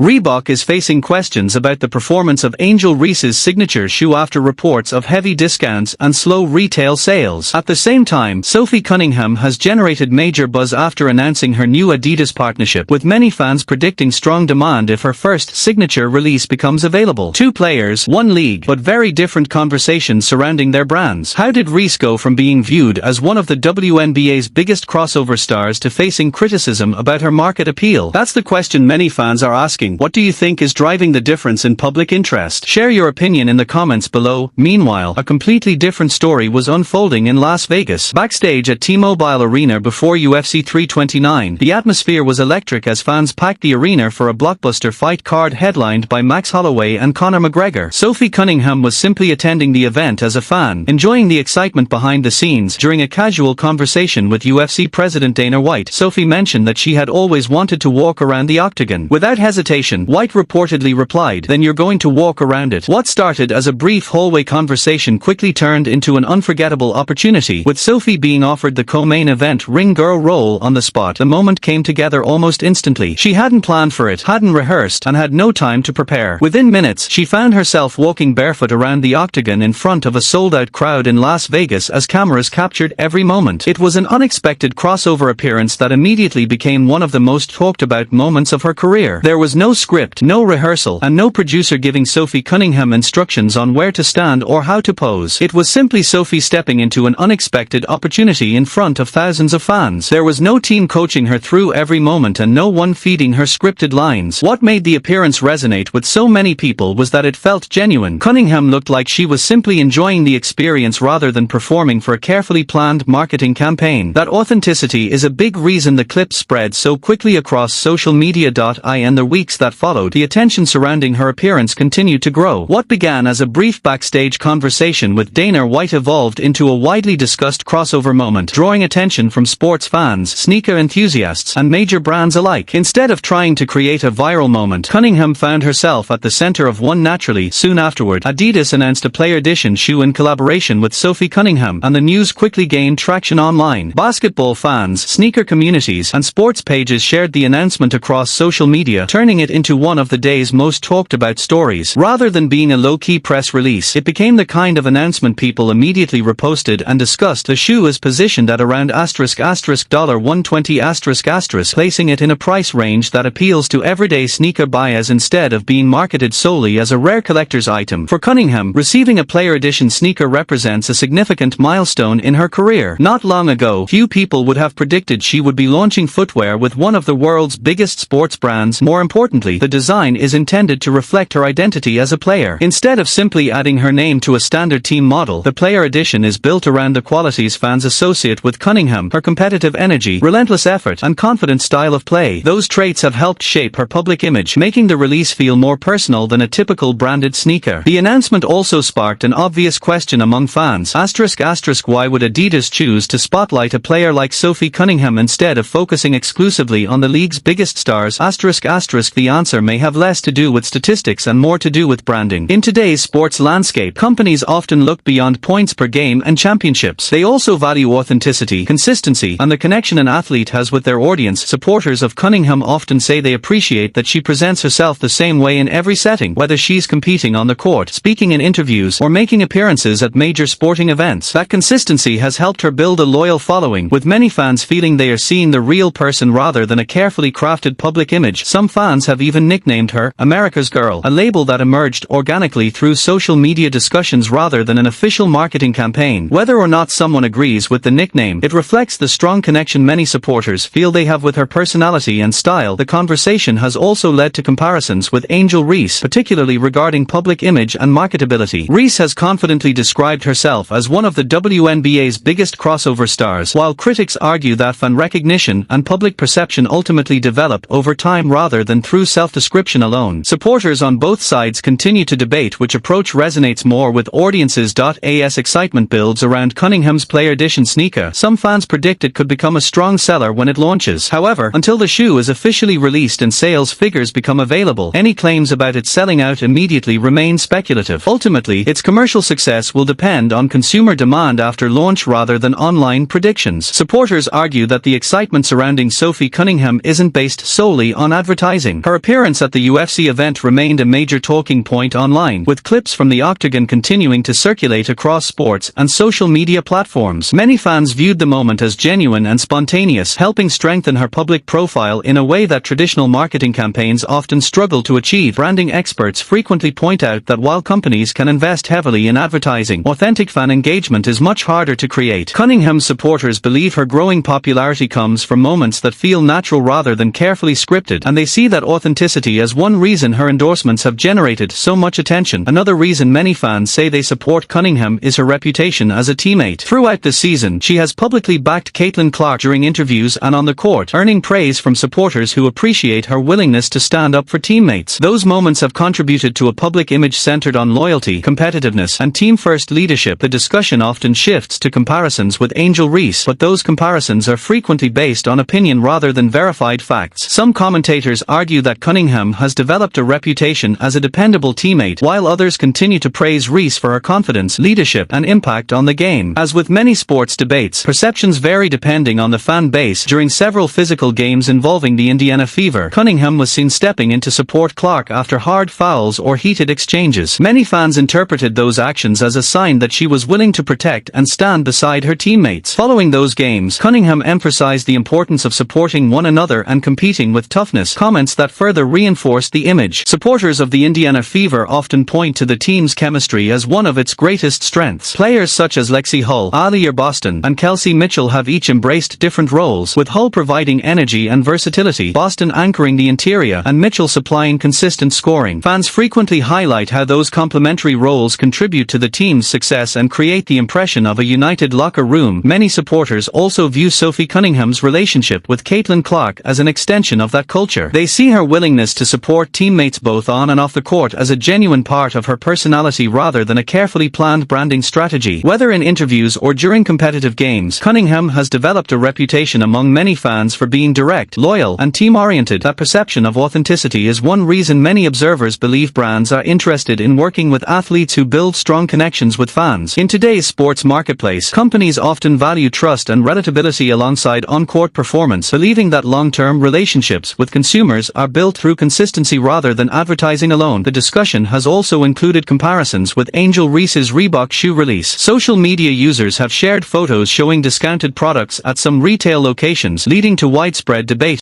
Reebok is facing questions about the performance of Angel Reese's signature shoe after reports of heavy discounts and slow retail sales. At the same time, Sophie Cunningham has generated major buzz after announcing her new Adidas partnership, with many fans predicting strong demand if her first signature release becomes available. Two players, one league, but very different conversations surrounding their brands. How did Reese go from being viewed as one of the WNBA's biggest crossover stars to facing criticism about her market appeal? That's the question many fans are asking. What do you think is driving the difference in public interest? Share your opinion in the comments below. Meanwhile, a completely different story was unfolding in Las Vegas. Backstage at T-Mobile Arena before UFC 329, the atmosphere was electric as fans packed the arena for a blockbuster fight card headlined by Max Holloway and Conor McGregor. Sophie Cunningham was simply attending the event as a fan, enjoying the excitement behind the scenes. During a casual conversation with UFC President Dana White, Sophie mentioned that she had always wanted to walk around the octagon. Without hesitation, White reportedly replied, "Then you're going to walk around it." What started as a brief hallway conversation quickly turned into an unforgettable opportunity, with Sophie being offered the co-main event ring girl role on the spot. The moment came together almost instantly. She hadn't planned for it, hadn't rehearsed, and had no time to prepare. Within minutes, she found herself walking barefoot around the octagon in front of a sold-out crowd in Las Vegas as cameras captured every moment. It was an unexpected crossover appearance that immediately became one of the most talked about moments of her career. There was no script, no rehearsal, and no producer giving Sophie Cunningham instructions on where to stand or how to pose. It was simply Sophie stepping into an unexpected opportunity in front of thousands of fans. There was no team coaching her through every moment and no one feeding her scripted lines. What made the appearance resonate with so many people was that it felt genuine. Cunningham looked like she was simply enjoying the experience rather than performing for a carefully planned marketing campaign. That authenticity is a big reason the clip spread so quickly across social media. In the weeks that followed, the attention surrounding her appearance continued to grow. What began as a brief backstage conversation with Dana White evolved into a widely discussed crossover moment, drawing attention from sports fans, sneaker enthusiasts, and major brands alike. Instead of trying to create a viral moment, Cunningham found herself at the center of one naturally. Soon afterward, Adidas announced a player edition shoe in collaboration with Sophie Cunningham, and the news quickly gained traction online. Basketball fans, sneaker communities, and sports pages shared the announcement across social media, turning it into one of the day's most talked about stories. Rather than being a low-key press release, it became the kind of announcement people immediately reposted and discussed. The shoe is positioned at around $120 placing it in a price range that appeals to everyday sneaker buyers instead of being marketed solely as a rare collector's item. For Cunningham, receiving a player edition sneaker represents a significant milestone in her career. Not long ago, few people would have predicted she would be launching footwear with one of the world's biggest sports brands. More importantly, the design is intended to reflect her identity as a player. Instead of simply adding her name to a standard team model, the player edition is built around the qualities fans associate with Cunningham: her competitive energy, relentless effort, and confident style of play. Those traits have helped shape her public image, making the release feel more personal than a typical branded sneaker. The announcement also sparked an obvious question among fans. Why would Adidas choose to spotlight a player like Sophie Cunningham instead of focusing exclusively on the league's biggest stars? The answer may have less to do with statistics and more to do with branding. In today's sports landscape, companies often look beyond points per game and championships. They also value authenticity, consistency, and the connection an athlete has with their audience. Supporters of Cunningham often say they appreciate that she presents herself the same way in every setting, whether she's competing on the court, speaking in interviews, or making appearances at major sporting events. That consistency has helped her build a loyal following, with many fans feeling they are seeing the real person rather than a carefully crafted public image. Some fans have even nicknamed her America's Girl, a label that emerged organically through social media discussions rather than an official marketing campaign. Whether or not someone agrees with the nickname, it reflects the strong connection many supporters feel they have with her personality and style. The conversation has also led to comparisons with Angel Reese, particularly regarding public image and marketability. Reese has confidently described herself as one of the WNBA's biggest crossover stars, while critics argue that fan recognition and public perception ultimately develop over time rather than through self-description alone. Supporters on both sides continue to debate which approach resonates more with audiences. As excitement builds around Cunningham's player edition sneaker, some fans predict it could become a strong seller when it launches. However, until the shoe is officially released and sales figures become available, any claims about it selling out immediately remain speculative. Ultimately, its commercial success will depend on consumer demand after launch rather than online predictions. Supporters argue that the excitement surrounding Sophie Cunningham isn't based solely on advertising. Her appearance at the UFC event remained a major talking point online, with clips from the octagon continuing to circulate across sports and social media platforms. Many fans viewed the moment as genuine and spontaneous, helping strengthen her public profile in a way that traditional marketing campaigns often struggle to achieve. Branding experts frequently point out that while companies can invest heavily in advertising, authentic fan engagement is much harder to create. Cunningham's supporters believe her growing popularity comes from moments that feel natural rather than carefully scripted, and they see that authenticity as one reason her endorsements have generated so much attention. Another reason many fans say they support Cunningham is her reputation as a teammate. Throughout the season, she has publicly backed Caitlin Clark during interviews and on the court, earning praise from supporters who appreciate her willingness to stand up for teammates. Those moments have contributed to a public image centered on loyalty, competitiveness, and team-first leadership. The discussion often shifts to comparisons with Angel Reese, but those comparisons are frequently based on opinion rather than verified facts. Some commentators argue that Cunningham has developed a reputation as a dependable teammate, while others continue to praise Reese for her confidence, leadership, and impact on the game. As with many sports debates, perceptions vary depending on the fan base. During several physical games involving the Indiana Fever, Cunningham was seen stepping in to support Clark after hard fouls or heated exchanges. Many fans interpreted those actions as a sign that she was willing to protect and stand beside her teammates. Following those games, Cunningham emphasized the importance of supporting one another and competing with toughness, comments that further reinforced the image. Supporters of the Indiana Fever often point to the team's chemistry as one of its greatest strengths. Players such as Lexie Hull, Aaliyah Boston, and Kelsey Mitchell have each embraced different roles, with Hull providing energy and versatility, Boston anchoring the interior, and Mitchell supplying consistent scoring. Fans frequently highlight how those complementary roles contribute to the team's success and create the impression of a united locker room. Many supporters also view Sophie Cunningham's relationship with Caitlin Clark as an extension of that culture. They see her willingness to support teammates both on and off the court as a genuine part of her personality rather than a carefully planned branding strategy. Whether in interviews or during competitive games, Cunningham has developed a reputation among many fans for being direct, loyal, and team-oriented. That perception of authenticity is one reason many observers believe brands are interested in working with athletes who build strong connections with fans. In today's sports marketplace, companies often value trust and relatability alongside on-court performance, believing that long-term relationships with consumers are built through consistency rather than advertising alone. The discussion has also included comparisons with Angel Reese's Reebok shoe release. Social media users have shared photos showing discounted products at some retail locations, leading to widespread debate.